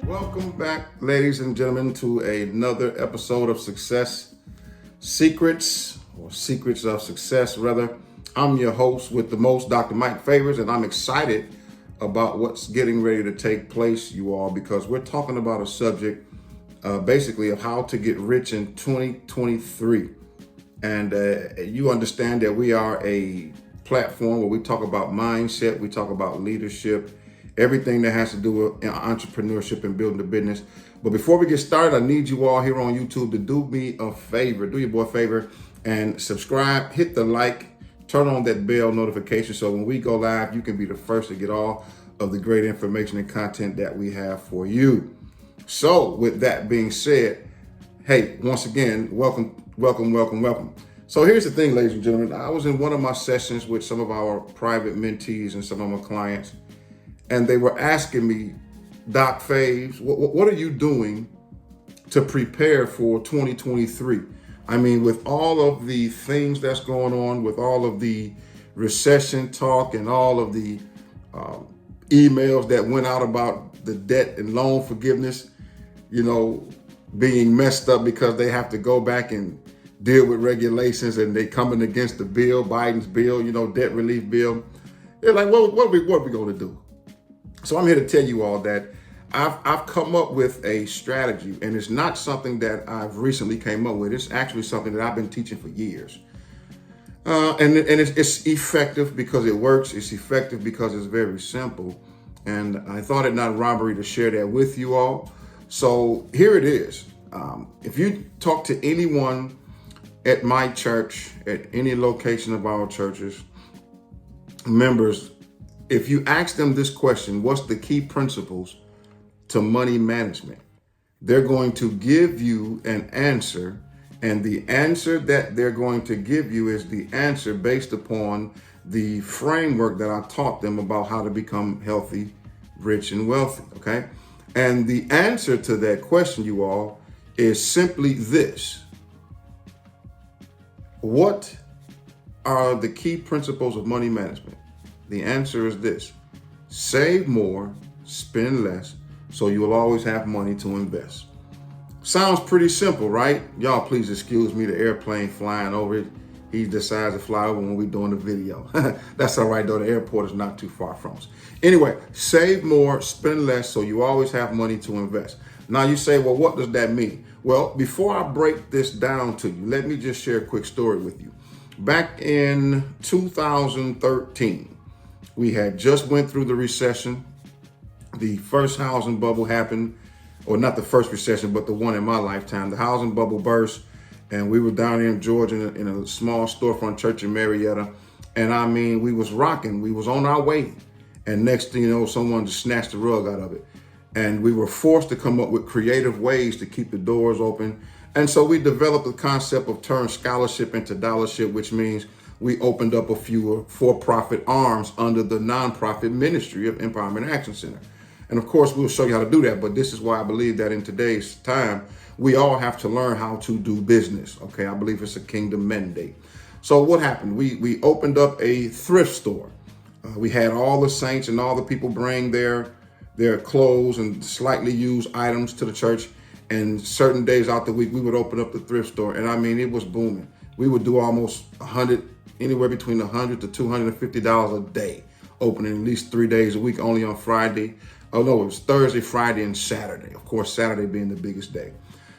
Welcome back, ladies and gentlemen, to another episode of Success Secrets, or Secrets of Success, rather. I'm your host with the most, Dr. Mike Favors, and I'm excited about what's getting ready to take place, you all, because we're talking about a subject basically of how to get rich in 2023. And you understand that we are a platform where we talk about mindset, we talk about leadership, everything that has to do with entrepreneurship and building a business. But before we get started, I need you all here on YouTube to do me a favor, do your boy a favor, and subscribe, hit the like, turn on that bell notification so when we go live, you can be the first to get all of the great information and content that we have for you. So with that being said, hey, once again, welcome. So here's the thing, ladies and gentlemen. I was in one of my sessions with some of our private mentees and some of my clients, and they were asking me, Doc Faves, what are you doing to prepare for 2023? I mean, with all of the things that's going on, with all of the recession talk and all of the emails that went out about the debt and loan forgiveness, being messed up because they have to go back and deal with regulations and they coming against the bill, Biden's bill, debt relief bill. They're like, what are we going to do? So I'm here to tell you all that I've come up with a strategy, and it's not something that I've recently came up with. It's actually something that I've been teaching for years. And it's effective because it works. It's effective because it's very simple. And I thought it not robbery to share that with you all. So here it is. If you talk to anyone at my church, at any location of our churches, members, if you ask them this question, what's the key principles to money management? They're going to give you an answer, and the answer that they're going to give you is the answer based upon the framework that I taught them about how to become healthy, rich, and wealthy, okay? And the answer to that question, you all, is simply this. What are the key principles of money management? The answer is this: save more, spend less, so you will always have money to invest. Sounds pretty simple, right? Y'all, please excuse me, the airplane flying over it. He decides to fly over when we're doing the video. That's all right, though. The airport is not too far from us. Anyway, save more, spend less, so you always have money to invest. Now you say, well, what does that mean? Well, before I break this down to you, let me just share a quick story with you. Back in 2013, we had just went through the recession. The first housing bubble happened, or not the first recession, but the one in my lifetime. The housing bubble burst, and we were down here in Georgia in a small storefront church in Marietta. And I mean, we was rocking. We was on our way. And next thing you know, someone just snatched the rug out of it. And we were forced to come up with creative ways to keep the doors open. And so we developed the concept of turn scholarship into dollarship, which means we opened up a few for-profit arms under the nonprofit ministry of Empowerment Action Center. And of course, we'll show you how to do that. But this is why I believe that in today's time, we all have to learn how to do business. Okay, I believe it's a kingdom mandate. So what happened? We opened up a thrift store. We had all the saints and all the people bring their clothes and slightly used items to the church. And certain days out the week, we would open up the thrift store. And I mean, it was booming. We would do almost anywhere between $100 to $250 a day, opening at least 3 days a week, only on Friday. Oh no, it was Thursday, Friday, and Saturday. Of course, Saturday being the biggest day.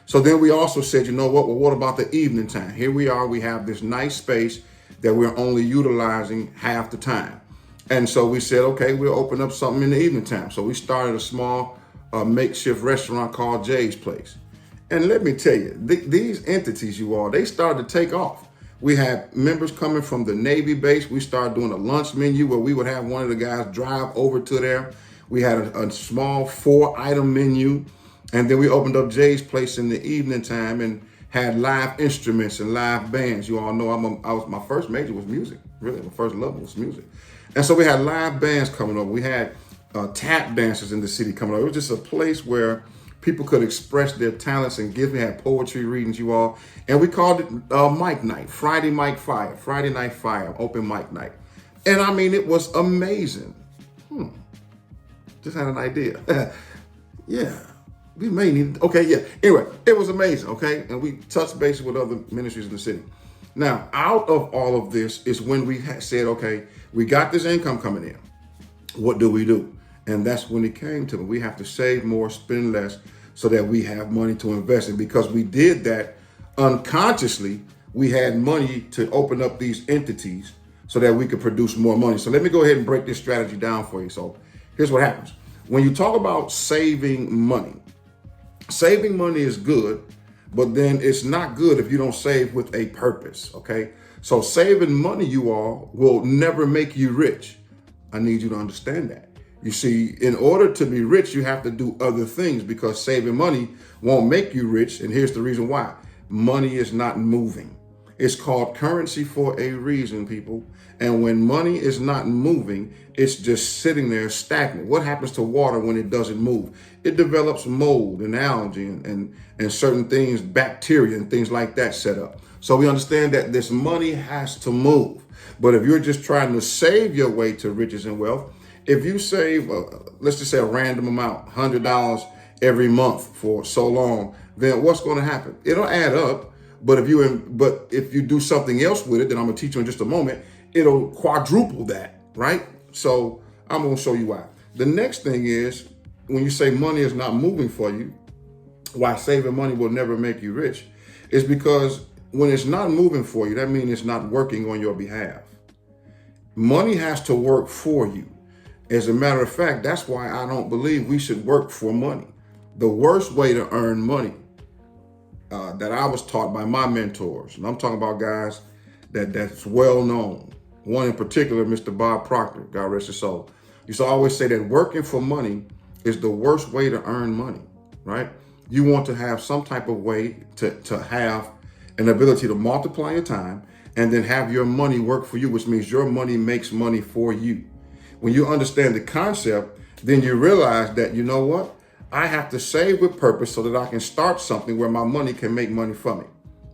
So then we also said, you know what? Well, what about the evening time? Here we are. We have this nice space that we're only utilizing half the time. And so we said, okay, we'll open up something in the evening time. So we started a small makeshift restaurant called Jay's Place. And let me tell you, these entities, you all, they started to take off. We had members coming from the Navy base. We started doing a lunch menu where we would have one of the guys drive over to there. We had a small 4-item menu. And then we opened up Jay's Place in the evening time and had live instruments and live bands. You all know my first major was music. Really, my first love was music. And so we had live bands coming over. We had tap dancers in the city coming over. It was just a place where people could express their talents and gifts. We had poetry readings, you all. And we called it Mic Night, Friday Night Fire, open mic night. And I mean, it was amazing. Just had an idea. Yeah, We may need, okay, yeah. Anyway, it was amazing, okay? And we touched base with other ministries in the city. Now, out of all of this is when we said, okay, we got this income coming in. What do we do? And that's when it came to me. We have to save more, spend less, so that we have money to invest in. Because we did that unconsciously, we had money to open up these entities so that we could produce more money. So let me go ahead and break this strategy down for you. So here's what happens. When you talk about saving money is good, but then it's not good if you don't save with a purpose, okay? So saving money, you all, will never make you rich. I need you to understand that. You see, in order to be rich, you have to do other things, because saving money won't make you rich. And here's the reason why. Money is not moving. It's called currency for a reason, people. And when money is not moving, it's just sitting there stagnant. What happens to water when it doesn't move? It develops mold and algae and certain things, bacteria and things like that set up. So we understand that this money has to move. But if you're just trying to save your way to riches and wealth, if you save, let's just say a random amount, $100 every month for so long, then what's going to happen? It'll add up. But if you do something else with it, then I'm going to teach you in just a moment, it'll quadruple that, right? So I'm going to show you why. The next thing is, when you say money is not moving for you, why saving money will never make you rich, is because when it's not moving for you, that means it's not working on your behalf. Money has to work for you. As a matter of fact, that's why I don't believe we should work for money. The worst way to earn money that I was taught by my mentors, and I'm talking about guys that's well known. One in particular, Mr. Bob Proctor, God rest his soul, used to always say that working for money is the worst way to earn money, right? You want to have some type of way to have an ability to multiply your time and then have your money work for you, which means your money makes money for you. When you understand the concept, then you realize that, you know what? I have to save with purpose so that I can start something where my money can make money for me.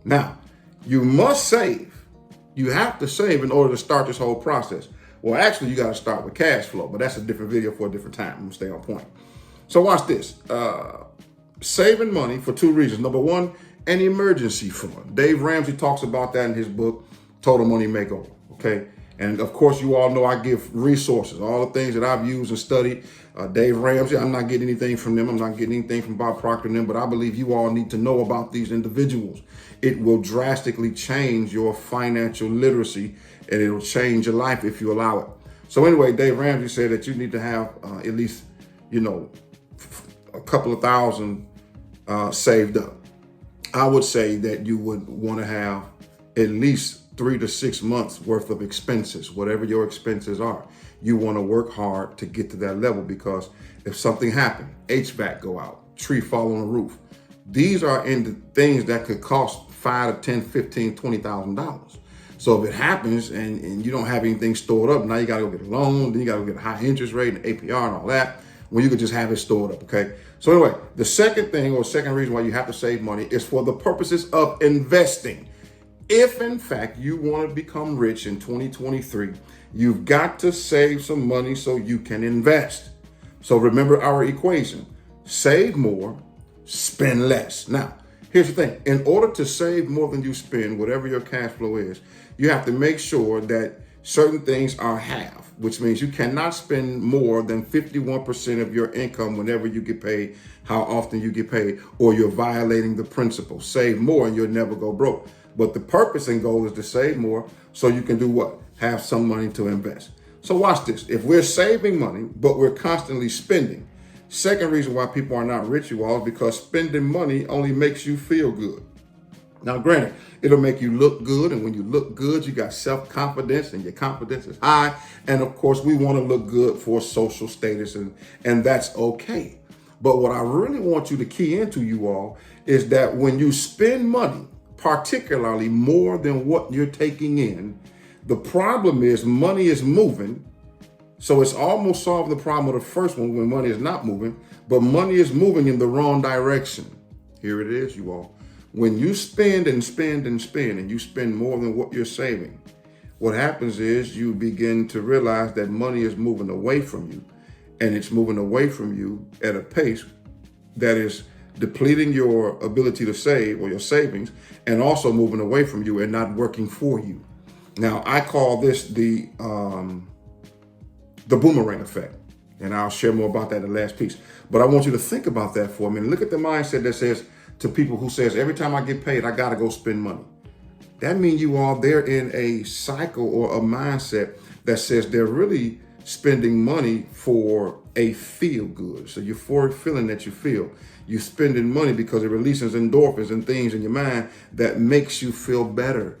Now, you must save. You have to save in order to start this whole process. Well, actually, you got to start with cash flow, but that's a different video for a different time. I'm going to stay on point. So watch this. Saving money for two reasons. Number one, an emergency fund. Dave Ramsey talks about that in his book, Total Money Makeover, okay? And of course, you all know I give resources, all the things that I've used and studied. Dave Ramsey, I'm not getting anything from them. I'm not getting anything from Bob Proctor and them, but I believe you all need to know about these individuals. It will drastically change your financial literacy, and it'll change your life if you allow it. So anyway, Dave Ramsey said that you need to have at least, a couple of thousand saved up. I would say that you would want to have at least 3 to 6 months worth of expenses, whatever your expenses are. You want to work hard to get to that level, because if something happened, HVAC go out, tree fall on the roof, these are in the things that could cost $5 to $10, $15, $20,000. So if it happens and you don't have anything stored up, now you got to go get a loan, then you got to get a high interest rate and APR and all that, when you could just have it stored up, okay? So anyway, the second thing, or second reason why you have to save money, is for the purposes of investing. If in fact you want to become rich in 2023, you've got to save some money so you can invest. So remember our equation: save more, spend less. Now, here's the thing. In order to save more than you spend, whatever your cash flow is, you have to make sure that certain things are half, which means you cannot spend more than 51% of your income whenever you get paid, how often you get paid, or you're violating the principle. Save more and you'll never go broke. But the purpose and goal is to save more so you can do what? Have some money to invest. So watch this. If we're saving money, but we're constantly spending, second reason why people are not rich, you all, is because spending money only makes you feel good. Now, granted, it'll make you look good. And when you look good, you got self-confidence and your confidence is high. And of course, we want to look good for social status, and that's okay. But what I really want you to key into, you all, is that when you spend money, particularly more than what you're taking in, the problem is money is moving. So it's almost solved the problem of the first one when money is not moving, but money is moving in the wrong direction. Here it is, you all. When you spend and spend and spend, and you spend more than what you're saving, what happens is you begin to realize that money is moving away from you, and it's moving away from you at a pace that is depleting your ability to save or your savings, and also moving away from you and not working for you. Now, I call this the boomerang effect, and I'll share more about that in the last piece. But I want you to think about that for a minute. Look at the mindset that says to people who says, every time I get paid, I got to go spend money. That means you are there in a cycle or a mindset that says they're really spending money for a feel good. So euphoric feeling that you feel. You're spending money because it releases endorphins and things in your mind that makes you feel better.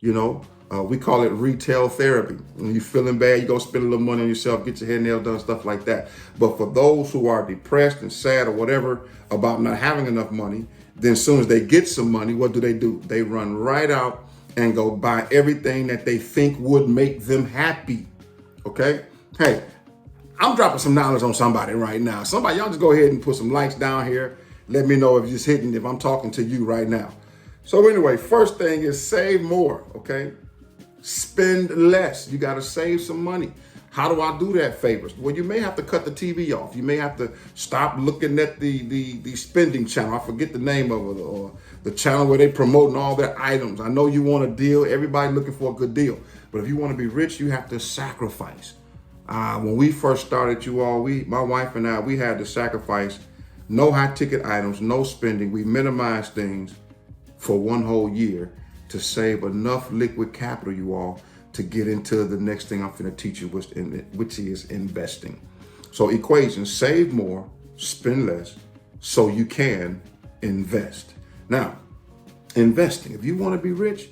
You know, we call it retail therapy. When you're feeling bad, you go spend a little money on yourself, get your hair nails done, stuff like that. But for those who are depressed and sad or whatever about not having enough money, then as soon as they get some money, what do? They run right out and go buy everything that they think would make them happy. Okay? Hey, I'm dropping some knowledge on somebody right now. Somebody, y'all just go ahead and put some likes down here. Let me know if you're just hitting, if I'm talking to you right now. So anyway, first thing is save more, okay? Spend less. You got to save some money. How do I do that, Favors? Well, you may have to cut the TV off. You may have to stop looking at the spending channel. I forget the name of it, or the channel where they promoting all their items. I know you want a deal. Everybody looking for a good deal. But if you want to be rich, you have to sacrifice. When we first started, you all, my wife and I, we had to sacrifice no high ticket items, no spending. We minimized things for one whole year to save enough liquid capital, you all, to get into the next thing I'm going to teach you, which is investing. So equation, save more, spend less, so you can invest. Now, investing, if you want to be rich,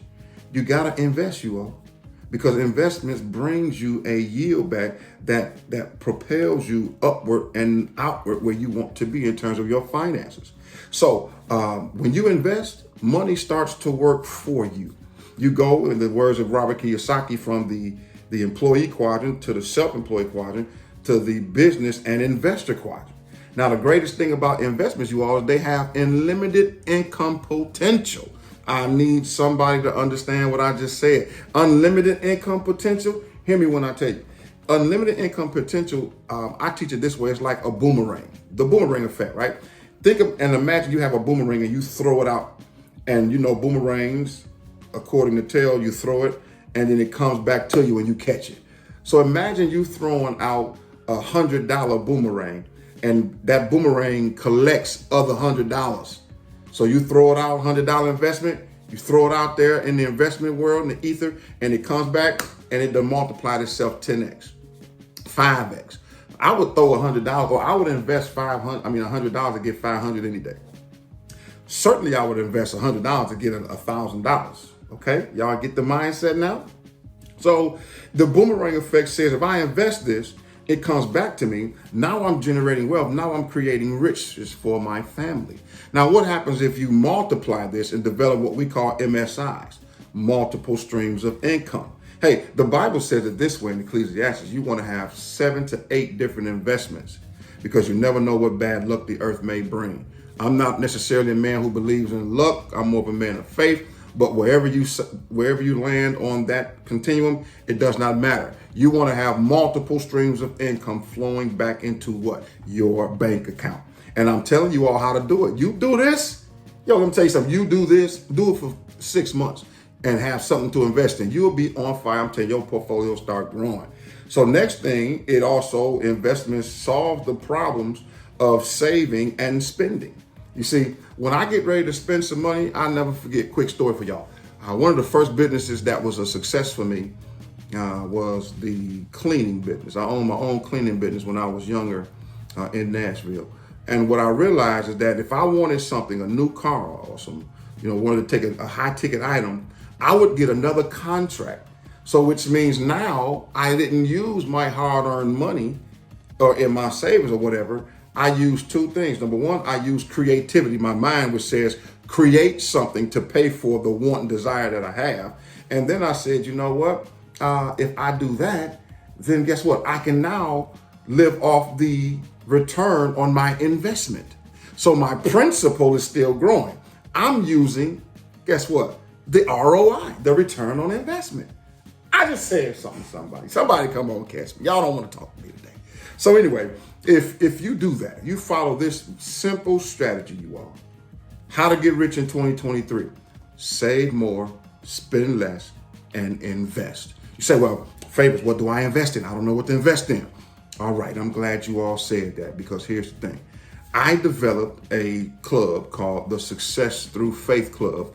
you got to invest, you all, because investments brings you a yield back that propels you upward and outward where you want to be in terms of your finances. So when you invest, money starts to work for you. You go, in the words of Robert Kiyosaki, from the employee quadrant to the self-employed quadrant to the business and investor quadrant. Now, the greatest thing about investments, you all, is they have unlimited income potential. I need somebody to understand what I just said. Unlimited income potential. Hear me when I tell you. Unlimited income potential, I teach it this way. It's like a boomerang. The boomerang effect, right? Think of and imagine you have a boomerang and you throw it out. And you know boomerangs, according to tale, you throw it and then it comes back to you and you catch it. So imagine you throwing out $100 boomerang and that boomerang collects other $100. So you throw it out, $100 investment, you throw it out there in the investment world, in the ether, and it comes back and it done multiplied itself 10x, 5x. I would throw $100 or I would invest $100 to get 500 any day. Certainly I would invest $100 to get $1,000. Okay, y'all get the mindset now? So the boomerang effect says if I invest this, it comes back to me. Now I'm generating wealth. Now I'm creating riches for my family. Now what happens if you multiply this and develop what we call MSIs, multiple streams of income? Hey, the Bible says it this way in Ecclesiastes. You want to have 7 to 8 different investments because you never know what bad luck the earth may bring. I'm not necessarily a man who believes in luck. I'm more of a man of faith. But wherever you land on that continuum, it does not matter. You want to have multiple streams of income flowing back into what? Your bank account. And I'm telling you all how to do it. You do this. Yo, let me tell you something. You do this, do it for 6 months and have something to invest in. You'll be on fire. I'm telling you, your portfolio will start growing. So next thing, it also, investments solve the problems of saving and spending. You see, when I get ready to spend some money, I'll never forget. Quick story for y'all. One of the first businesses that was a success for me was the cleaning business. I owned my own cleaning business when I was younger in Nashville. And what I realized is that if I wanted something, a new car or wanted to take a high ticket item, I would get another contract. So which means now I didn't use my hard earned money or in my savings or whatever. I use two things. Number one, I use creativity. My mind, which says create something to pay for the want and desire that I have. And then I said, you know what? If I do that, then guess what? I can now live off the return on my investment. So my principal is still growing. I'm using, guess what? The ROI, the return on investment. I just said something to somebody. Somebody come on and catch me. Y'all don't want to talk to me today. So anyway, if you do that, you follow this simple strategy, you all, how to get rich in 2023, save more, spend less, and invest. You say, well, Favors, what do I invest in? I don't know what to invest in. All right, I'm glad you all said that, because here's the thing. I developed a club called the Success Through Faith Club,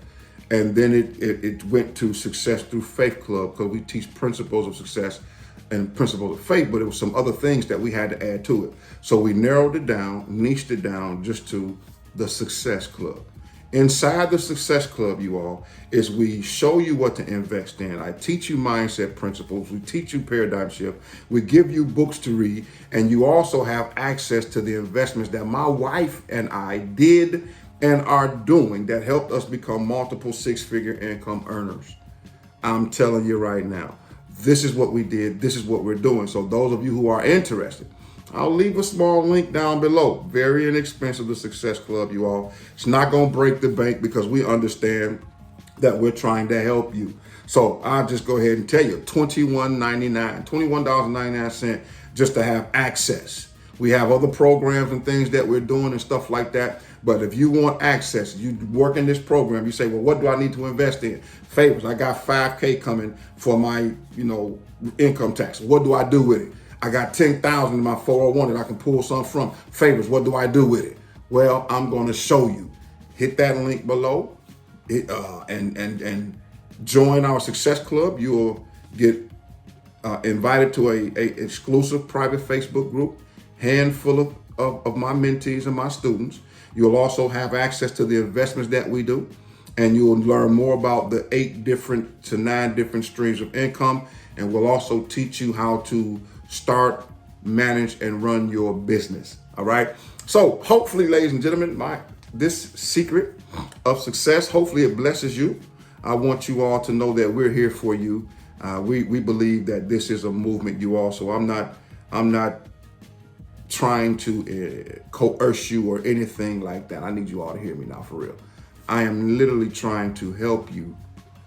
and then it went to Success Through Faith Club, because we teach principles of success and principles of faith, but it was some other things that we had to add to it. So we narrowed it down, niched it down just to the Success Club. Inside the Success Club, you all, is we show you what to invest in. I teach you mindset principles. We teach you paradigm shift. We give you books to read. And you also have access to the investments that my wife and I did and are doing that helped us become multiple six-figure income earners. I'm telling you right now, this is what we did. This is what we're doing. So those of you who are interested, I'll leave a small link down below. Very inexpensive, the Success Club, you all. It's not going to break the bank, because we understand that we're trying to help you. So I'll just go ahead and tell you, $21.99 just to have access. We have other programs and things that we're doing and stuff like that. But if you want access, you work in this program, you say, well, what do I need to invest in? Favors, I got $5K coming for my, income tax. What do I do with it? I got $10,000 in my 401 that I can pull some from. Favors, what do I do with it? Well, I'm going to show you. Hit that link below, and join our Success Club. You will get invited to a exclusive private Facebook group, handful of my mentees and my students. You'll also have access to the investments that we do, and you'll learn more about the 8 different to 9 different streams of income. And we'll also teach you how to start, manage, and run your business. All right. So hopefully, ladies and gentlemen, this secret of success, hopefully it blesses you. I want you all to know that we're here for you. We believe that this is a movement, you all. So I'm not trying to coerce you or anything like that. I need you all to hear me now, for real. I am literally trying to help you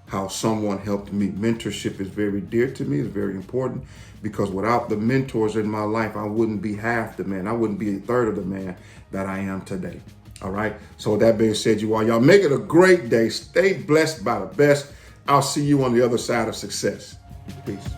how someone helped me. Mentorship is very dear to me. It's very important, because without the mentors in my life, I wouldn't be half the man. I wouldn't be a third of the man that I am today. All right. So with that being said, y'all make it a great day. Stay blessed by the best. I'll see you on the other side of success. Peace.